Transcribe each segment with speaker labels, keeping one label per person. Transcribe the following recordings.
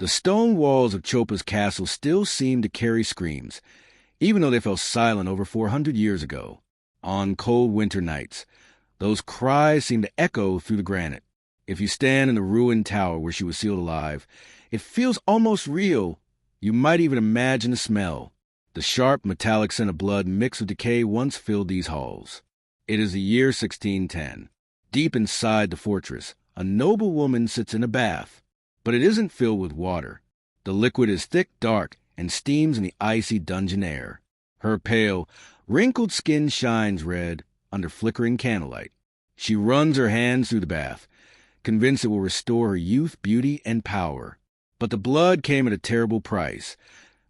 Speaker 1: The stone walls of Chopa's castle still seemed to carry screams, even though they fell silent over 400 years ago. On cold winter nights, those cries seemed to echo through the granite. If you stand in the ruined tower where she was sealed alive, it feels almost real. You might even imagine the smell. The sharp, metallic scent of blood mixed with decay once filled these halls. It is the year 1610. Deep inside the fortress, a noble woman sits in a bath. But it isn't filled with water. The liquid is thick, dark, and steams in the icy dungeon air. Her pale, wrinkled skin shines red under flickering candlelight. She runs her hands through the bath, convinced it will restore her youth, beauty, and power. But the blood came at a terrible price.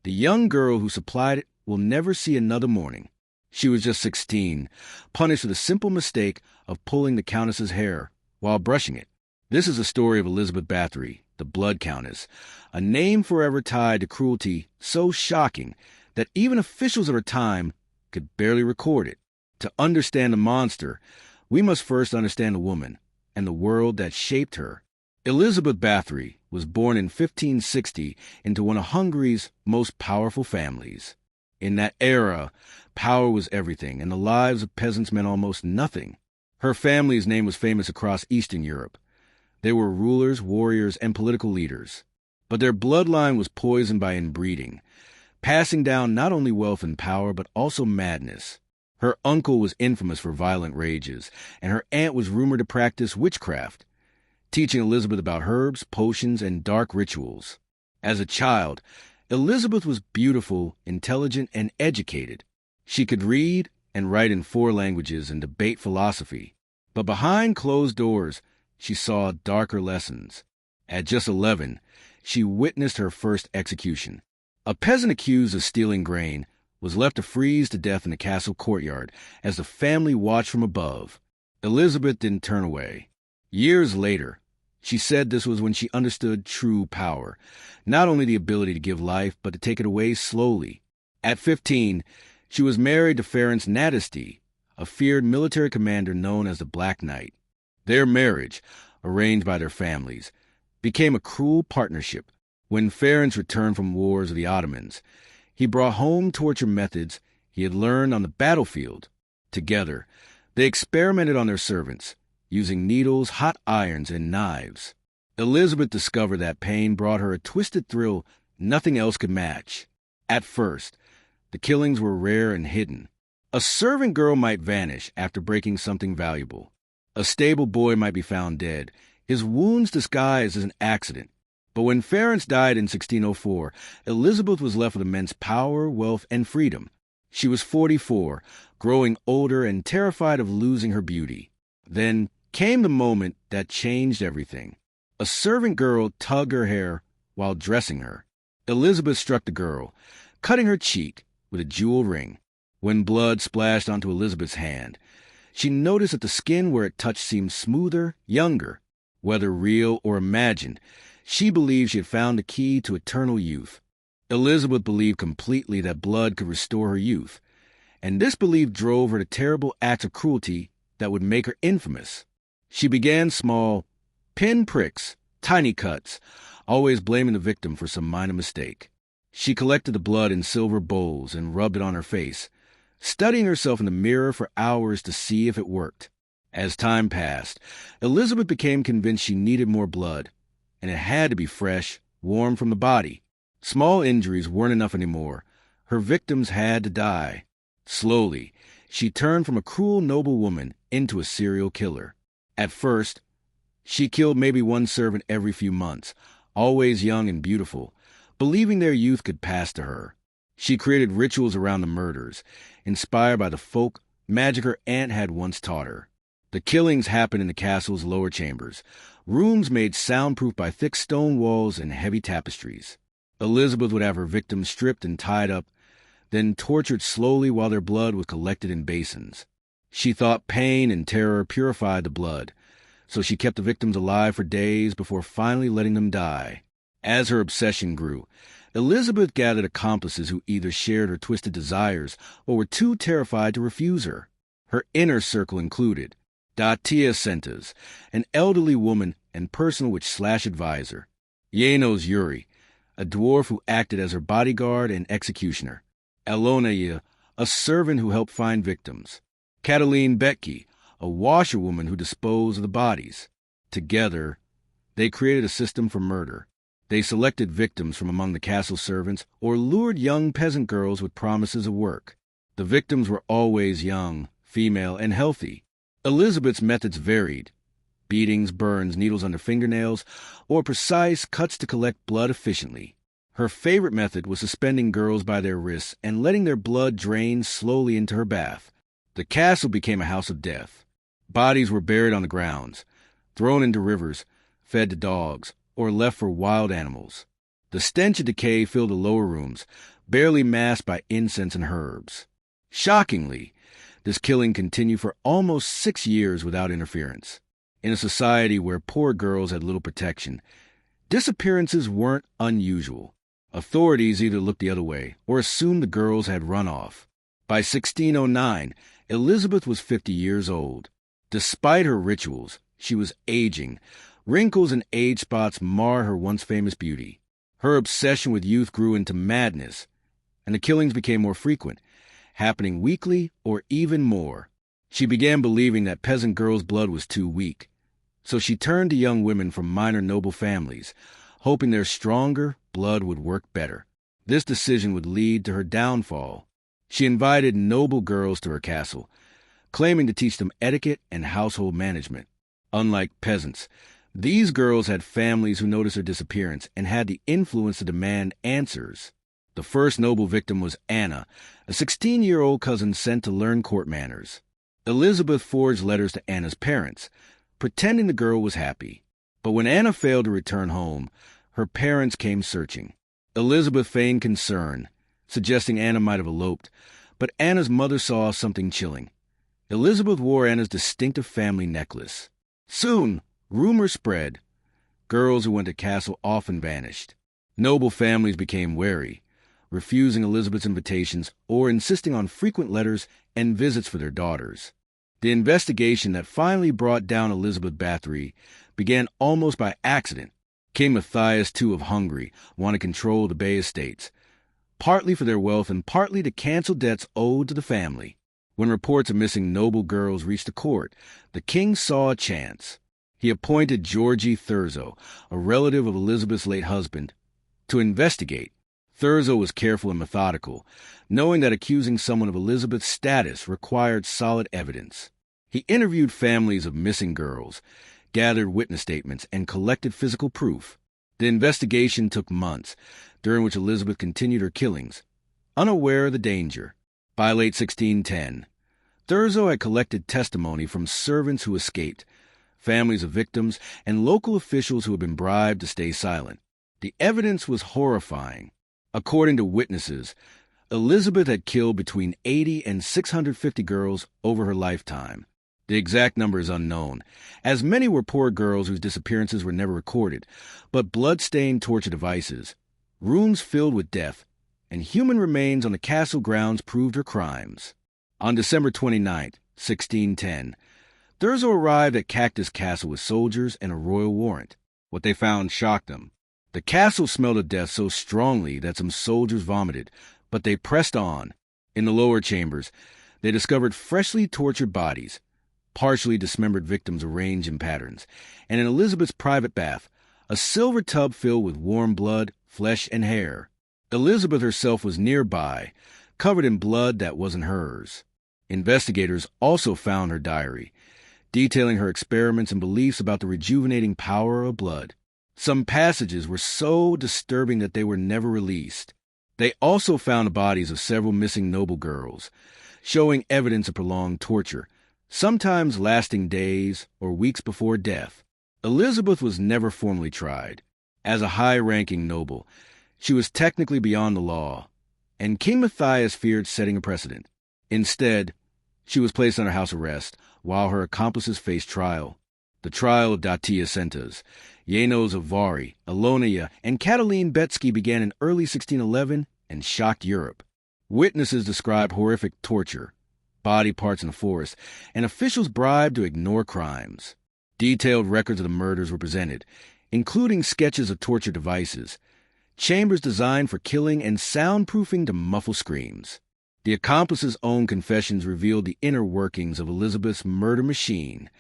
Speaker 1: The young girl who supplied it will never see another morning. She was just 16, punished for the simple mistake of pulling the Countess's hair while brushing it. This is the story of Elizabeth Bathory, the Blood Countess, a name forever tied to cruelty so shocking that even officials of her time could barely record it. To understand the monster, we must first understand the woman and the world that shaped her. Elizabeth Bathory was born in 1560 into one of Hungary's most powerful families. In that era, power was everything, and the lives of peasants meant almost nothing. Her family's name was famous across Eastern Europe. They were rulers, warriors, and political leaders. But their bloodline was poisoned by inbreeding, passing down not only wealth and power, but also madness. Her uncle was infamous for violent rages, and her aunt was rumored to practice witchcraft, teaching Elizabeth about herbs, potions, and dark rituals. As a child, Elizabeth was beautiful, intelligent, and educated. She could read and write in 4 languages and debate philosophy. But behind closed doors, she saw darker lessons. At just 11, she witnessed her first execution. A peasant accused of stealing grain was left to freeze to death in the castle courtyard as the family watched from above. Elizabeth didn't turn away. Years later, she said this was when she understood true power, not only the ability to give life, but to take it away slowly. At 15, she was married to Ferenc Nadasdy, a feared military commander known as the Black Knight. Their marriage, arranged by their families, became a cruel partnership. When Ferenc returned from wars of the Ottomans, he brought home torture methods he had learned on the battlefield. Together, they experimented on their servants, using needles, hot irons, and knives. Elizabeth discovered that pain brought her a twisted thrill nothing else could match. At first, the killings were rare and hidden. A servant girl might vanish after breaking something valuable. A stable boy might be found dead, his wounds disguised as an accident. But when Ferenc died in 1604, Elizabeth was left with immense power, wealth, and freedom. She was 44, growing older and terrified of losing her beauty. Then came the moment that changed everything. A servant girl tugged her hair while dressing her. Elizabeth struck the girl, cutting her cheek with a jewel ring. When blood splashed onto Elizabeth's hand, she noticed that the skin where it touched seemed smoother, younger. Whether real or imagined, she believed she had found the key to eternal youth. Elizabeth believed completely that blood could restore her youth, and this belief drove her to terrible acts of cruelty that would make her infamous. She began small, pin pricks, tiny cuts, always blaming the victim for some minor mistake. She collected the blood in silver bowls and rubbed it on her face, studying herself in the mirror for hours to see if it worked. As time passed, Elizabeth became convinced she needed more blood, and it had to be fresh, warm from the body. Small injuries weren't enough anymore. Her victims had to die. Slowly, she turned from a cruel noble woman into a serial killer. At first, she killed maybe one servant every few months, always young and beautiful, believing their youth could pass to her. She created rituals around the murders, inspired by the folk magic her aunt had once taught her. The killings happened in the castle's lower chambers, rooms made soundproof by thick stone walls and heavy tapestries. Elizabeth would have her victims stripped and tied up, then tortured slowly while their blood was collected in basins. She thought pain and terror purified the blood, so she kept the victims alive for days before finally letting them die. As her obsession grew, Elizabeth gathered accomplices who either shared her twisted desires or were too terrified to refuse her. Her inner circle included Datia Sentas, an elderly woman and personal witch/advisor, Janos Yuri, a dwarf who acted as her bodyguard and executioner. Elonaya, a servant who helped find victims. Cataline Betke, a washerwoman who disposed of the bodies. Together, they created a system for murder. They selected victims from among the castle servants or lured young peasant girls with promises of work. The victims were always young, female, and healthy. Elizabeth's methods varied: beatings, burns, needles under fingernails, or precise cuts to collect blood efficiently. Her favorite method was suspending girls by their wrists and letting their blood drain slowly into her bath. The castle became a house of death. Bodies were buried on the grounds, thrown into rivers, fed to dogs, or left for wild animals. The stench of decay filled the lower rooms, barely masked by incense and herbs. Shockingly, this killing continued for almost 6 years without interference. In a society where poor girls had little protection, disappearances weren't unusual. Authorities either looked the other way or assumed the girls had run off. By 1609, Elizabeth was 50 years old. Despite her rituals, she was aging. Wrinkles and age spots marred her once famous beauty. Her obsession with youth grew into madness, and the killings became more frequent, happening weekly or even more. She began believing that peasant girls' blood was too weak, so she turned to young women from minor noble families, hoping their stronger blood would work better. This decision would lead to her downfall. She invited noble girls to her castle, claiming to teach them etiquette and household management. Unlike peasants, these girls had families who noticed her disappearance and had the influence to demand answers. The first noble victim was Anna, a 16-year-old cousin sent to learn court manners. Elizabeth forged letters to Anna's parents, pretending the girl was happy. But when Anna failed to return home, her parents came searching. Elizabeth feigned concern, suggesting Anna might have eloped, but Anna's mother saw something chilling. Elizabeth wore Anna's distinctive family necklace. Soon, rumors spread. Girls who went to castle often vanished. Noble families became wary, refusing Elizabeth's invitations or insisting on frequent letters and visits for their daughters. The investigation that finally brought down Elizabeth Bathory began almost by accident. King Matthias II of Hungary wanted control of the Bay Estates, partly for their wealth and partly to cancel debts owed to the family. When reports of missing noble girls reached the court, the king saw a chance. He appointed Georgi Thurzo, a relative of Elizabeth's late husband, to investigate. Thurzo was careful and methodical, knowing that accusing someone of Elizabeth's status required solid evidence. He interviewed families of missing girls, gathered witness statements, and collected physical proof. The investigation took months, during which Elizabeth continued her killings, unaware of the danger. By late 1610, Thurzo had collected testimony from servants who escaped, families of victims, and local officials who had been bribed to stay silent. The evidence was horrifying. According to witnesses, Elizabeth had killed between 80 and 650 girls over her lifetime. The exact number is unknown, as many were poor girls whose disappearances were never recorded, but blood-stained torture devices, rooms filled with death, and human remains on the castle grounds proved her crimes. On December 29, 1610, Thurzo arrived at Cactus Castle with soldiers and a royal warrant. What they found shocked them. The castle smelled of death so strongly that some soldiers vomited, but they pressed on. In the lower chambers, they discovered freshly tortured bodies, partially dismembered victims arranged in patterns, and in Elizabeth's private bath, a silver tub filled with warm blood, flesh, and hair. Elizabeth herself was nearby, covered in blood that wasn't hers. Investigators also found her diary, detailing her experiments and beliefs about the rejuvenating power of blood. Some passages were so disturbing that they were never released. They also found the bodies of several missing noble girls, showing evidence of prolonged torture, sometimes lasting days or weeks before death. Elizabeth was never formally tried. As a high-ranking noble, she was technically beyond the law, and King Matthias feared setting a precedent. Instead, she was placed under house arrest while her accomplices faced trial. The trial of Datia Sentas, Janos of Vari, Elonaya, and Cataline Betke began in early 1611 and shocked Europe. Witnesses described horrific torture, body parts in the forest, and officials bribed to ignore crimes. Detailed records of the murders were presented, including sketches of torture devices, chambers designed for killing and soundproofing to muffle screams. The accomplice's own confessions revealed the inner workings of Elizabeth's murder machine.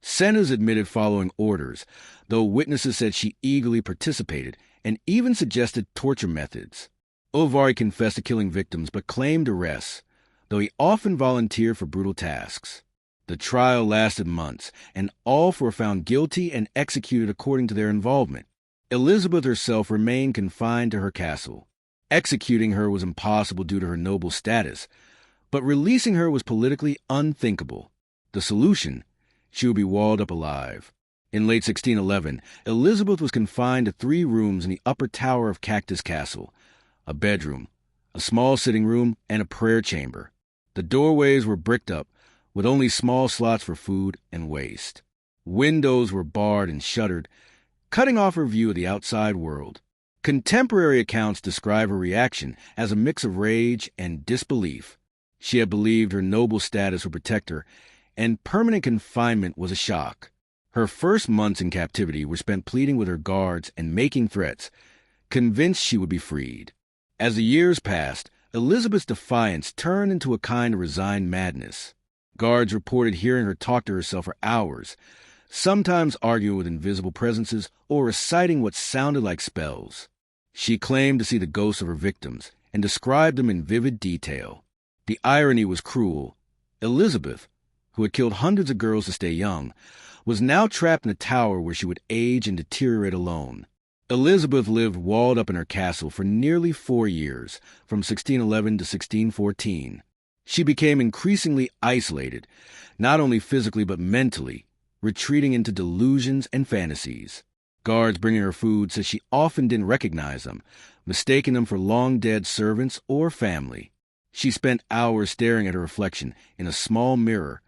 Speaker 1: Sennas admitted following orders, though witnesses said she eagerly participated and even suggested torture methods. Uvari confessed to killing victims but claimed arrests, though he often volunteered for brutal tasks. The trial lasted months, and all were found guilty and executed according to their involvement. Elizabeth herself remained confined to her castle. Executing her was impossible due to her noble status, but releasing her was politically unthinkable. The solution? She would be walled up alive. In late 1611, Elizabeth was confined to 3 rooms in the upper tower of Cactus Castle, a bedroom, a small sitting room, and a prayer chamber. The doorways were bricked up, with only small slots for food and waste. Windows were barred and shuttered, cutting off her view of the outside world. Contemporary accounts describe her reaction as a mix of rage and disbelief. She had believed her noble status would protect her, and permanent confinement was a shock. Her first months in captivity were spent pleading with her guards and making threats, convinced she would be freed. As the years passed, Elizabeth's defiance turned into a kind of resigned madness. Guards reported hearing her talk to herself for hours, sometimes arguing with invisible presences or reciting what sounded like spells. She claimed to see the ghosts of her victims and described them in vivid detail. The irony was cruel. Elizabeth, who had killed hundreds of girls to stay young, was now trapped in a tower where she would age and deteriorate alone. Elizabeth lived walled up in her castle for nearly 4 years, from 1611 to 1614. She became increasingly isolated, not only physically but mentally, retreating into delusions and fantasies. Guards bringing her food said she often didn't recognize them, mistaking them for long-dead servants or family. She spent hours staring at her reflection in a small mirror,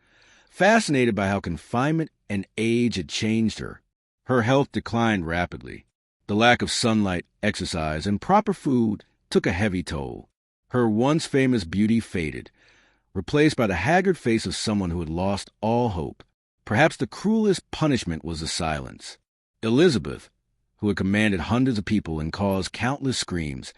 Speaker 1: fascinated by how confinement and age had changed her. Her health declined rapidly. The lack of sunlight, exercise, and proper food took a heavy toll. Her once famous beauty faded, replaced by the haggard face of someone who had lost all hope. Perhaps the cruelest punishment was the silence. Elizabeth, who had commanded hundreds of people and caused countless screams,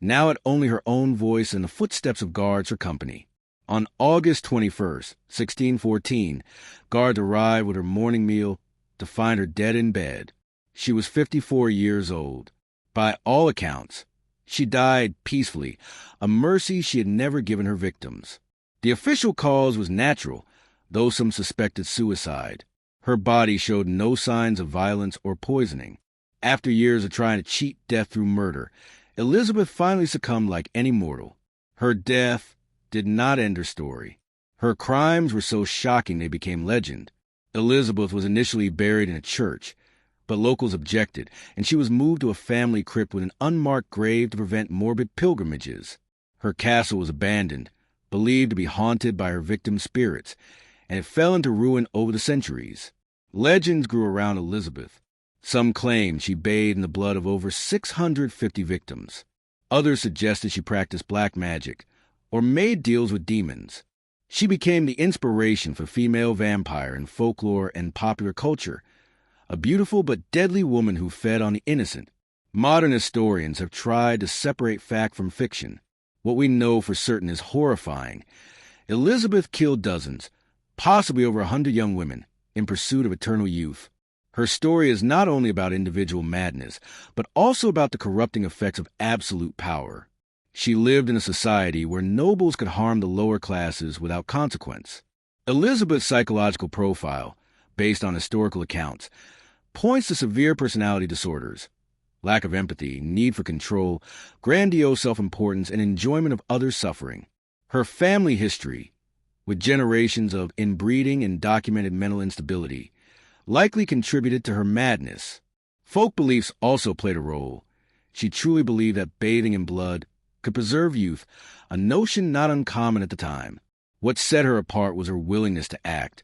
Speaker 1: now had only her own voice and the footsteps of guards for company. On August 21st, 1614, guards arrived with her morning meal to find her dead in bed. She was 54 years old. By all accounts, she died peacefully, a mercy she had never given her victims. The official cause was natural, though some suspected suicide. Her body showed no signs of violence or poisoning. After years of trying to cheat death through murder, Elizabeth finally succumbed like any mortal. Her death did not end her story. Her crimes were so shocking they became legend. Elizabeth was initially buried in a church, but locals objected, and she was moved to a family crypt with an unmarked grave to prevent morbid pilgrimages. Her castle was abandoned, believed to be haunted by her victims' spirits, and it fell into ruin over the centuries. Legends grew around Elizabeth. Some claimed she bathed in the blood of over 650 victims. Others suggested she practiced black magic or made deals with demons. She became the inspiration for female vampire in folklore and popular culture, a beautiful but deadly woman who fed on the innocent. Modern historians have tried to separate fact from fiction. What we know for certain is horrifying. Elizabeth killed dozens, possibly over 100 young women, in pursuit of eternal youth. Her story is not only about individual madness, but also about the corrupting effects of absolute power. She lived in a society where nobles could harm the lower classes without consequence. Elizabeth's psychological profile, based on historical accounts, points to severe personality disorders, lack of empathy, need for control, grandiose self-importance, and enjoyment of others' suffering. Her family history, with generations of inbreeding and documented mental instability, likely contributed to her madness. Folk beliefs also played a role. She truly believed that bathing in blood could preserve youth, a notion not uncommon at the time. What set her apart was her willingness to act,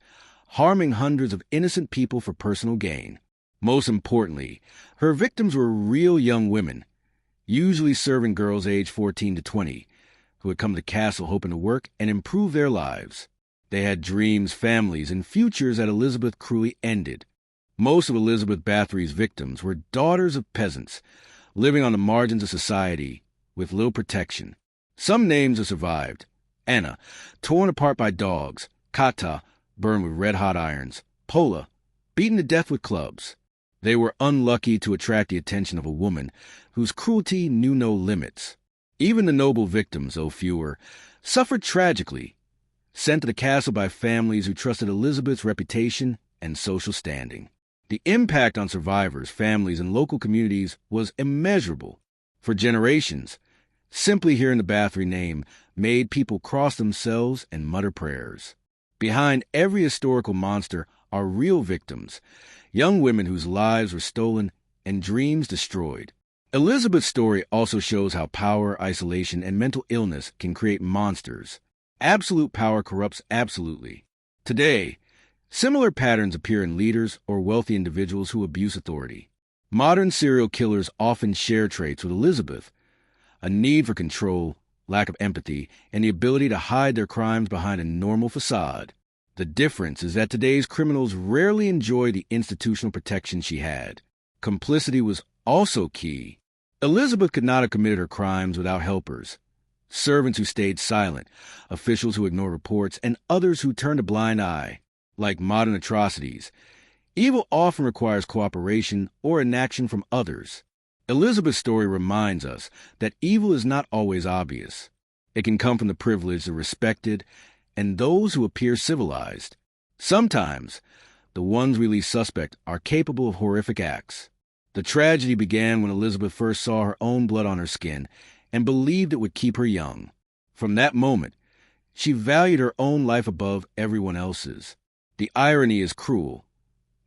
Speaker 1: harming hundreds of innocent people for personal gain. Most importantly, her victims were real young women, usually serving girls aged 14 to 20, who had come to the castle hoping to work and improve their lives. They had dreams, families, and futures that Elizabeth cruelly ended. Most of Elizabeth Bathory's victims were daughters of peasants, living on the margins of society with little protection. Some names have survived. Anna, torn apart by dogs. Kata, burned with red-hot irons. Pola, beaten to death with clubs. They were unlucky to attract the attention of a woman whose cruelty knew no limits. Even the noble victims, though fewer, suffered tragically, sent to the castle by families who trusted Elizabeth's reputation and social standing. The impact on survivors, families, and local communities was immeasurable. For generations, simply hearing the Bathory name made people cross themselves and mutter prayers. Behind every historical monster are real victims, young women whose lives were stolen and dreams destroyed. Elizabeth's story also shows how power, isolation, and mental illness can create monsters. Absolute power corrupts absolutely. Today, similar patterns appear in leaders or wealthy individuals who abuse authority. Modern serial killers often share traits with Elizabeth: a need for control, lack of empathy, and the ability to hide their crimes behind a normal facade. The difference is that today's criminals rarely enjoy the institutional protection she had. Complicity was also key. Elizabeth could not have committed her crimes without helpers. Servants who stayed silent, officials who ignored reports, and others who turned a blind eye. Like modern atrocities, evil often requires cooperation or inaction from others. Elizabeth's story reminds us that evil is not always obvious. It can come from the privileged, the respected, and those who appear civilized. Sometimes, the ones we least suspect are capable of horrific acts. The tragedy began when Elizabeth first saw her own blood on her skin and believed it would keep her young. From that moment, she valued her own life above everyone else's. The irony is cruel.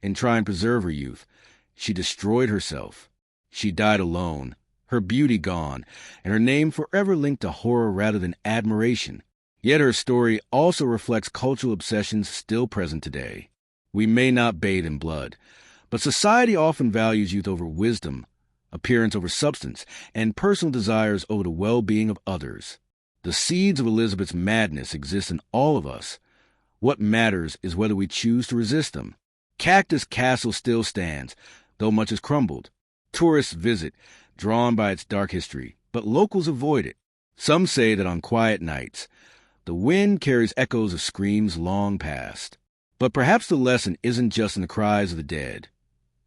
Speaker 1: In trying to preserve her youth, she destroyed herself. She died alone, her beauty gone, and her name forever linked to horror rather than admiration. Yet her story also reflects cultural obsessions still present today. We may not bathe in blood, but society often values youth over wisdom, appearance over substance, and personal desires over the well-being of others. The seeds of Elizabeth's madness exist in all of us. What matters is whether we choose to resist them. Cactus Castle still stands, though much has crumbled. Tourists visit, drawn by its dark history, but locals avoid it. Some say that on quiet nights, the wind carries echoes of screams long past. But perhaps the lesson isn't just in the cries of the dead.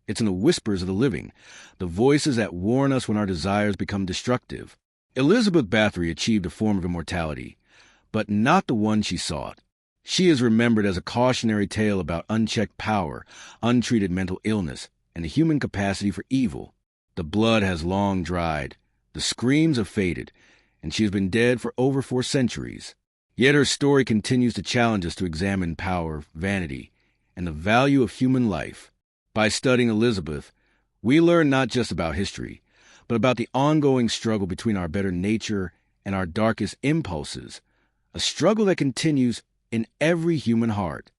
Speaker 1: It's in the whispers of the living, the voices that warn us when our desires become destructive. Elizabeth Bathory achieved a form of immortality, but not the one she sought. She is remembered as a cautionary tale about unchecked power, untreated mental illness, and the human capacity for evil. The blood has long dried, the screams have faded, and she has been dead for over 4 centuries. Yet her story continues to challenge us to examine power, vanity, and the value of human life. By studying Elizabeth, we learn not just about history, but about the ongoing struggle between our better nature and our darkest impulses, a struggle that continues in every human heart.